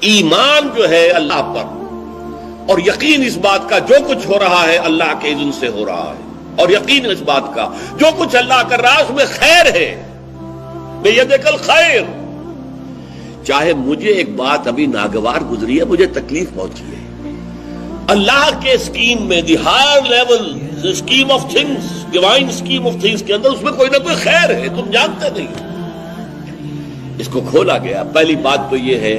ایمان جو ہے اللہ پر اور یقین اس بات کا جو کچھ ہو رہا ہے اللہ کے اذن سے ہو رہا ہے، اور یقین اس بات کا جو کچھ اللہ کر رہا ہے اس میں خیر ہے، بیدک الخیر۔ چاہے مجھے ایک بات ابھی ناگوار گزری ہے، مجھے تکلیف پہنچی ہے، اللہ کے اسکیم میں the higher level scheme of things, divine scheme of things کے اندر اس میں کوئی نہ کوئی خیر ہے، تم جانتے نہیں۔ اس کو کھولا گیا۔ پہلی بات تو یہ ہے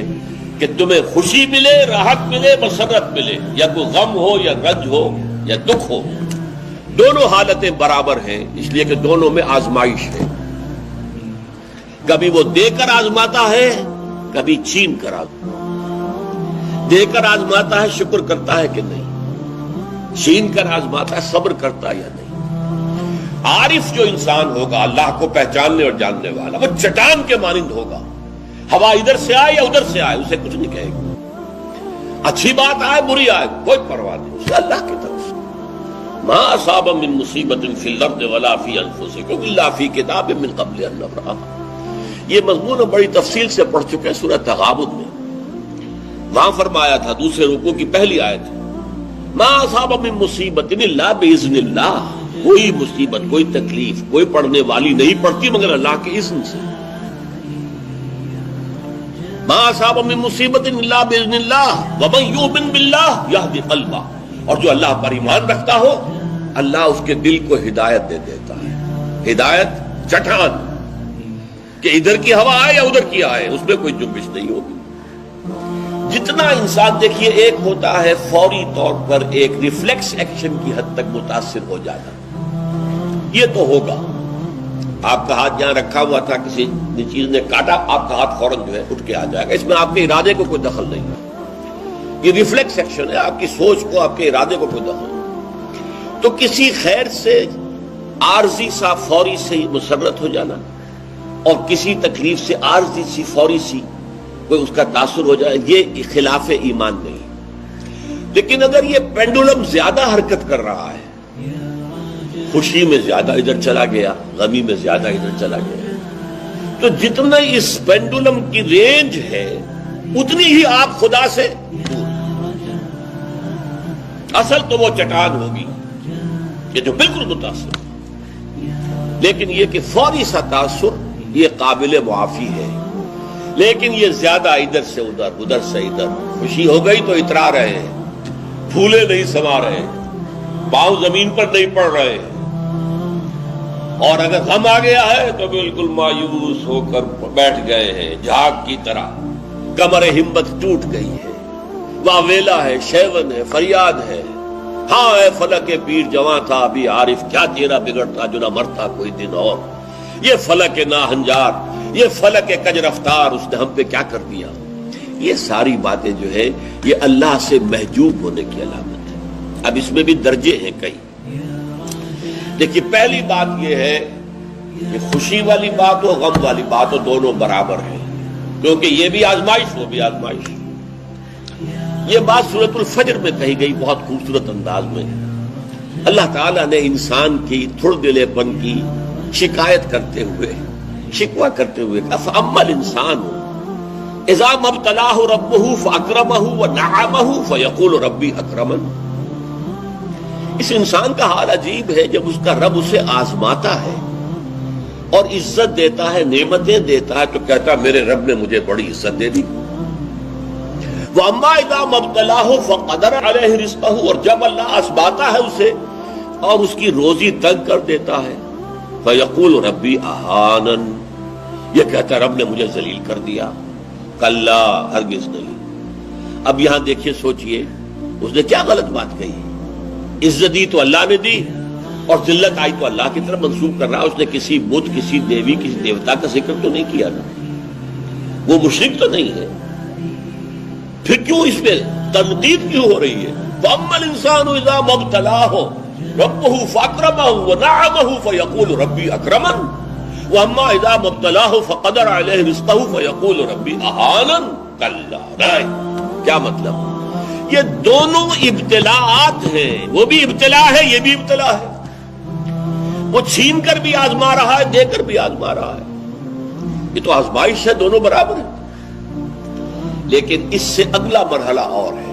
کہ تمہیں خوشی ملے، راحت ملے، مسرت ملے، یا کوئی غم ہو یا رنج ہو یا دکھ ہو، دونوں حالتیں برابر ہیں، اس لیے کہ دونوں میں آزمائش ہے۔ کبھی وہ دے کر آزماتا ہے، کبھی چھین کر آزماتا، دے کر آزماتا ہے شکر کرتا ہے کہ نہیں، چھین کر آزماتا ہے صبر کرتا ہے یا نہیں۔ عارف جو انسان ہوگا، اللہ کو پہچاننے اور جاننے والا، وہ چٹان کے مانند ہوگا، ہوا ادھر سے آئے یا ادھر سے آئے اسے کچھ نہیں کہے گا، اچھی بات آئے بری آئے کوئی پرواہ نہیں، اسے اللہ کی طرف سے۔ ما اصاب من مصیبت فی الارض ولا فی انفسکم الا فی کتاب من قبل ان نبرأها۔ یہ مضمون بڑی تفصیل سے پڑھ چکے ہیں سورۃ تغابن میں۔ وہاں فرمایا تھا دوسرے رکوع کی پہلی آیت، ما اصاب من مصیبت الا باذن اللہ، کوئی مصیبت کوئی تکلیف کوئی پڑھنے والی نہیں پڑتی مگر اللہ کے اذن سے۔ ما اصاب من مصیبت الا باذن اللہ ومن یؤمن باللہ یہدی قلبہ، اور جو اللہ پر ایمان رکھتا ہو اللہ اس کے دل کو ہدایت دے دیتا ہے۔ ہدایت چٹان کہ ادھر کی ہوا آئے یا ادھر کی آئے اس میں کوئی جنبش نہیں ہوگی۔ جتنا انسان دیکھیے، ایک ہوتا ہے فوری طور پر ایک ریفلیکس ایکشن کی حد تک متاثر ہو جانا، یہ تو ہوگا۔ آپ کا ہاتھ جہاں رکھا ہوا تھا کسی چیز نے کاٹا، آپ کا ہاتھ فوراً جو ہے اٹھ کے آ جائے گا، اس میں آپ کے ارادے کو کوئی دخل نہیں ہے، یہ ریفلیکس ایکشن ہے، آپ کی سوچ کو آپ کے ارادے کو کوئی دخل نہیں۔ تو کسی خیر سے عارضی سا فوری سے مسرت ہو جانا اور کسی تکلیف سے عارضی سی فوری سی کوئی اس کا تاثر ہو جائے، یہ خلاف ایمان نہیں۔ لیکن اگر یہ پینڈولم زیادہ حرکت کر رہا ہے، خوشی میں زیادہ ادھر چلا گیا، غمی میں زیادہ ادھر چلا گیا، تو جتنا اس پینڈولم کی رینج ہے اتنی ہی آپ خدا سے دور۔ اصل تو وہ چٹان ہوگی کہ جو بالکل متاثر، لیکن یہ کہ فوری سا تاثر یہ قابل معافی ہے، لیکن یہ زیادہ ادھر سے ادھر ادھر سے ادھر، خوشی ہو گئی تو اترا رہے ہیں، پھولے نہیں سما رہے ہیں، پاؤں زمین پر نہیں پڑ رہے ہیں، اور اگر غم آ گیا ہے تو بالکل مایوس ہو کر بیٹھ گئے ہیں جھاگ کی طرح، کمر ہمت ٹوٹ گئی ہے، واویلا ہے، شیون ہے، فریاد ہے، ہاں اے فلک پیر جواں تھا ابھی عارف، کیا تیرا بگڑتا جو نہ مرتا کوئی دن اور، یہ فلک ناہنجار، یہ فلک کج رفتار اس نے ہم پہ کیا کر دیا۔ یہ ساری باتیں جو ہے یہ اللہ سے محجوب ہونے کی علامت ہے۔ اب اس میں بھی درجے ہیں کئی۔ دیکھیے پہلی بات یہ ہے کہ خوشی والی بات ہو غم والی بات ہو دونوں برابر ہیں، کیونکہ یہ بھی آزمائش وہ بھی آزمائش۔ یہ بات سورۃ الفجر میں کہی گئی بہت خوبصورت انداز میں۔ اللہ تعالیٰ نے انسان کی تھڑ دلے پن کی شکایت کرتے ہوئے، شکوہ کرتے ہوئے کہا فَأَمَّا الْإِنسَانُ إِذَا مَا ابْتَلَاهُ رَبُّهُ فَأَكْرَمَهُ وَنَعَمَهُ فَيَقُولُ رَبِّي أَكْرَمَنِ۔ اس انسان کا حال عجیب ہے، جب اس کا رب اسے آزماتا ہے اور عزت دیتا ہے، نعمتیں دیتا ہے، تو کہتا ہے میرے رب نے مجھے بڑی عزت دے دی۔ وَأَمَّا إِذَا مَا ابْتَلَاهُ فَقَدَرَ عَلَيْهِ رِزْقَهُ، اور جب اللہ آزماتا ہے اسے اور اس کی روزی تنگ کر دیتا ہے، فَيَقُولُ رَبِّي أَهَانَنِ، یہ کہتا ہے رب نے مجھے ذلیل کر دیا۔ کلا، ہرگز نہیں۔ اب یہاں دیکھیے سوچئے اس نے کیا غلط بات کہی، عزت دی تو اللہ نے دی اور ذلت آئی تو اللہ کی طرف منسوب کر رہا۔ اس نے کسی بت، کسی دیوی، کسی دیوتا کا ذکر تو نہیں کیا نا، وہ مشرک تو نہیں ہے، پھر کیوں اس میں تنقید کیوں ہو رہی ہے؟ وَأَمَّا الْإِنسَانُ إِذَا مَا ابْتَلَاهُ رَبُّهُ فَأَكْرَمَهُ وَنَعَمَهُ فَيَقُولُ رَبِّي أَكْرَمَنِ وَأَمَّا إِذَا مَا ابْتَلَاهُ فَقَدَرَ عَلَيْهِ رِزْقَهُ فَيَقُولُ رَبِّي أَهَانَنِ۔ کلا، کیا مطلب؟ یہ دونوں ابتلاءات ہیں، وہ بھی ابتلا ہے یہ بھی ابتلا ہے، وہ چھین کر بھی آزما رہا ہے، دے کر بھی آزما رہا ہے، یہ تو آزمائش ہے، دونوں برابر ہیں۔ لیکن اس سے اگلا مرحلہ اور ہے.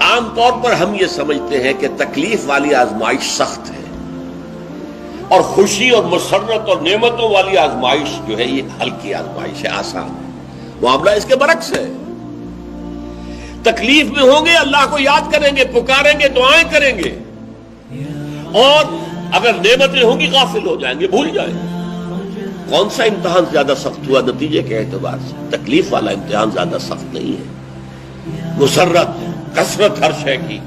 عام طور پر ہم یہ سمجھتے ہیں کہ تکلیف والی آزمائش سخت ہے اور خوشی اور مسرت اور نعمتوں والی آزمائش جو ہے یہ ہلکی آزمائش ہے، آسان ہے. معاملہ اس کے برعکس ہے. تکلیف میں ہوں گے اللہ کو یاد کریں گے، پکاریں گے، دعائیں کریں گے، اور اگر نعمتیں ہوں گی غافل ہو جائیں گے، بھول جائیں گے. کون سا امتحان زیادہ سخت ہوا نتیجے کے اعتبار سے؟ تکلیف والا امتحان زیادہ سخت نہیں ہے. مسرت، کثرت ہر شے کی،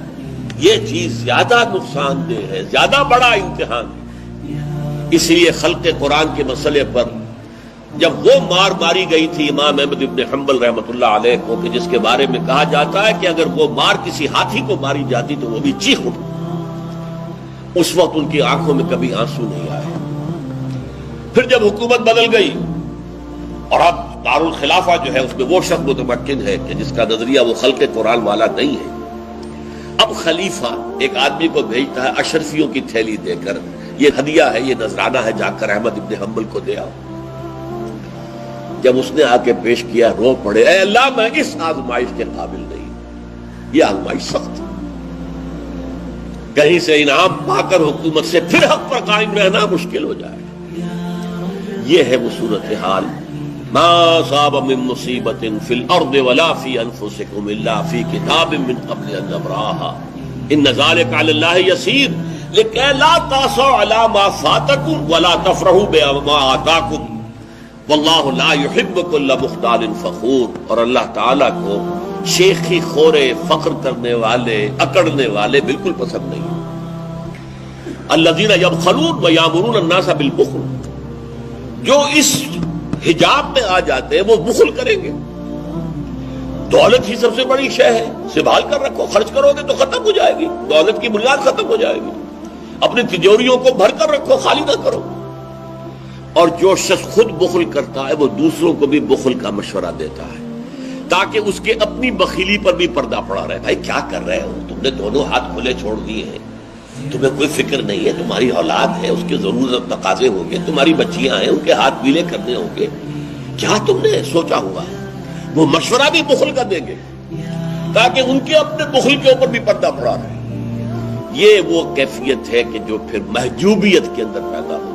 یہ چیز زیادہ نقصان دہ ہے، زیادہ بڑا امتحان ہے. اس لیے خلق قرآن کے مسئلے پر جب وہ مار ماری گئی تھی امام احمد ابن حنبل رحمۃ اللہ علیہ کو، کہ جس کے بارے میں کہا جاتا ہے کہ اگر وہ مار کسی ہاتھی کو ماری جاتی تو وہ بھی چیخ اٹھتی، اس وقت ان کی آنکھوں میں کبھی آنسو نہیں آئے. پھر جب حکومت بدل گئی اور اب دارالخلافہ جو ہے اس میں وہ شخص متمکن ہے کہ جس کا نظریہ وہ خلق قرآن والا نہیں ہے، اب خلیفہ ایک آدمی کو بھیجتا ہے اشرفیوں کی تھیلی دے کر، یہ ہدیہ ہے، یہ نذرانہ ہے، جا کر احمد ابن حنبل کو دے آؤ. جب اس نے آ کے پیش کیا رو پڑے، اے اللہ میں اس آزمائش کے قابل نہیں، یہ آزمائش سخت ہے. کہیں سے انعام پا کر حکومت سے پھر حق پر قائم رہنا مشکل ہو جائے. یہ ہے وہ صورتحال. ما صاب من مصیبت فی الارض ولا فی انفسکم الا فی کتاب من قبل ان نبراها ان ذلک علی اللہ یسیر لکہ لا تاسوا علی ما فاتکم ولا تفرحوا بما آتاکم واللہ لا يحب كل مختال فخور. اور اللہ تعالیٰ کو شیخی خورے، فخر کرنے والے، اکڑنے والے بالکل پسند نہیں. الذین یبخلون ویامرون الناس بالبخل، جو اس حجاب میں آ جاتے ہیں وہ بخل کریں گے. دولت ہی سب سے بڑی شے ہے، سنبھال کر رکھو، خرچ کرو گے تو ختم ہو جائے گی، دولت کی بنیاد ختم ہو جائے گی. اپنی تجوریوں کو بھر کر رکھو، خالی نہ کرو. اور جو شخص خود بخل کرتا ہے وہ دوسروں کو بھی بخل کا مشورہ دیتا ہے تاکہ اس کے اپنی بخیلی پر بھی پردہ پڑا رہے. بھائی کیا کر رہے ہو تم نے؟ دونوں ہاتھ کھلے چھوڑ دیے ہیں، تمہیں کوئی فکر نہیں ہے، تمہاری اولاد ہے، اس کے ضرورت تقاضے ہوں گے، تمہاری بچیاں ہیں، ان کے ہاتھ پیلے کرنے ہوں گے، کیا تم نے سوچا ہوا؟ وہ مشورہ بھی بخل کا دیں گے تاکہ ان کے اپنے بخل کے اوپر بھی پردہ پڑا رہے. یہ وہ کیفیت ہے کہ جو پھر محجوبیت کے اندر پیدا ہو.